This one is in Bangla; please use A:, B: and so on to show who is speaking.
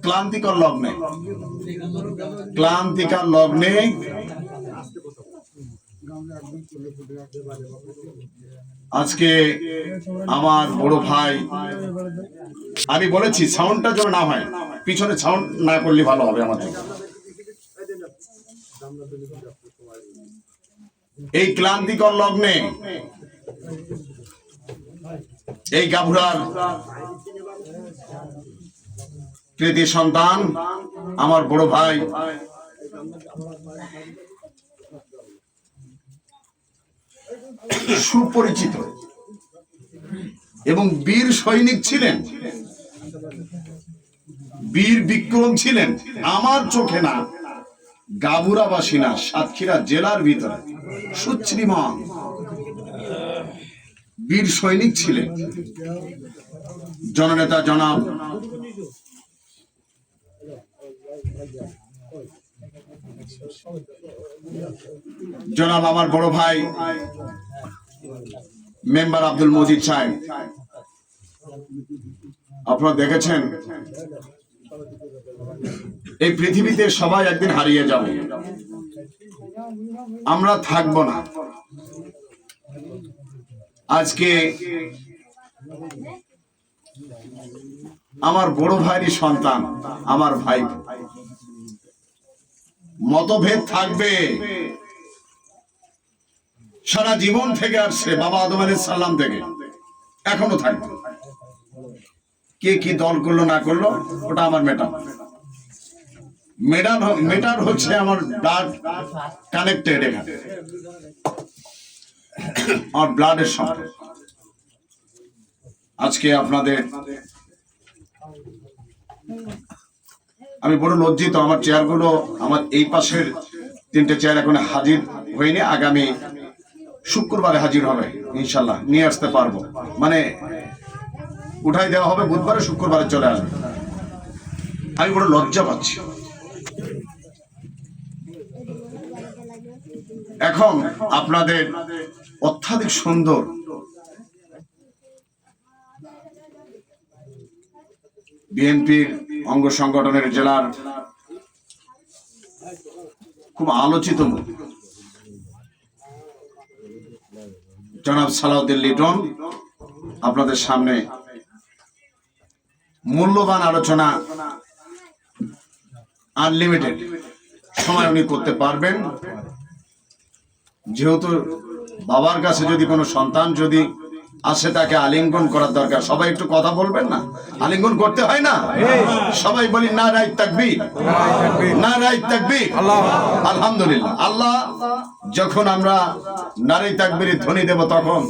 A: ক্লান্তিকর লগ্নে, ক্লান্তিকর লগ্নে আজকে আমার বড় ভাই, আমি বলেছি সাউন্ডটা যেন না হয়, পিছনে সাউন্ড না করলে ভালো হবে আমার জন্য। এই ক্লান্তিকর লগ্নে এই গাভুরার কৃতি সন্তান আমার বড় ভাই সুপরিচিত এবং বীর সৈনিক ছিলেন, বীর বিক্রম ছিলেন। আমার চোখে না, গাভুরাবাসী না, সাতক্ষীরা জেলার ভিতরে সুশ্রীমান বীর সৈনিক ছিলেন জননেতা জনাব আমার বড় ভাই মেম্বার আব্দুল মজিদ সাহেব। আপনারা দেখেছেন এই পৃথিবীতে সবাই একদিন হারিয়ে যাবে, আমরা থাকব না। আজকে আমার বড় ভাইয়েরই সন্তান, আমার ভাই, মতভেদ থাকবে, সারা জীবন থেকে আসছে বাবা আদম আলাইহিস সালাম থেকে, এখনো থাকবে। কে কি দল করলো না করলো ওটা আমার মেটার হচ্ছে আমার ব্লাড কানেক্টেড, এখানে আমার ব্লাডের সঙ্গে। আজকে আপনাদের আমি বড় লজ্জিত, আমার চেয়ারগুলো, আমার এই পাশের 3টে চেয়ার এখন হাজির হয়নি, আগামী শুক্রবারে হাজির হবে ইনশাল্লাহ, নিয়ে আসতে পারবো, মানে উঠাই দেওয়া হবে বুধবারে, শুক্রবারে চলে আসবে। আমি বড় লজ্জা পাচ্ছি। এখন আপনাদের অত্যাধিক সুন্দর বিএনপির অঙ্গ সংগঠনের জেলার খুব আলোচিত জনাব সালাউদ্দিন লিটন আপনাদের সামনে মূল্যবান আলোচনা, আনলিমিটেড সময় উনি করতে পারবেন। যেহেতু বাবার কাছে যদি কোনো সন্তান যদি আসে, তাকে আলিঙ্গন করার দরকার। সবাই একটু কথা বলবেন না, আলিঙ্গন করতে হয় না? সবাই বলি নারায়ে তাকবীর, নারায়ে তাকবীর, আলহামদুলিল্লাহ। আল্লাহ যখন আমরা নারায়ে তাকবীরের ধ্বনি দেব তখন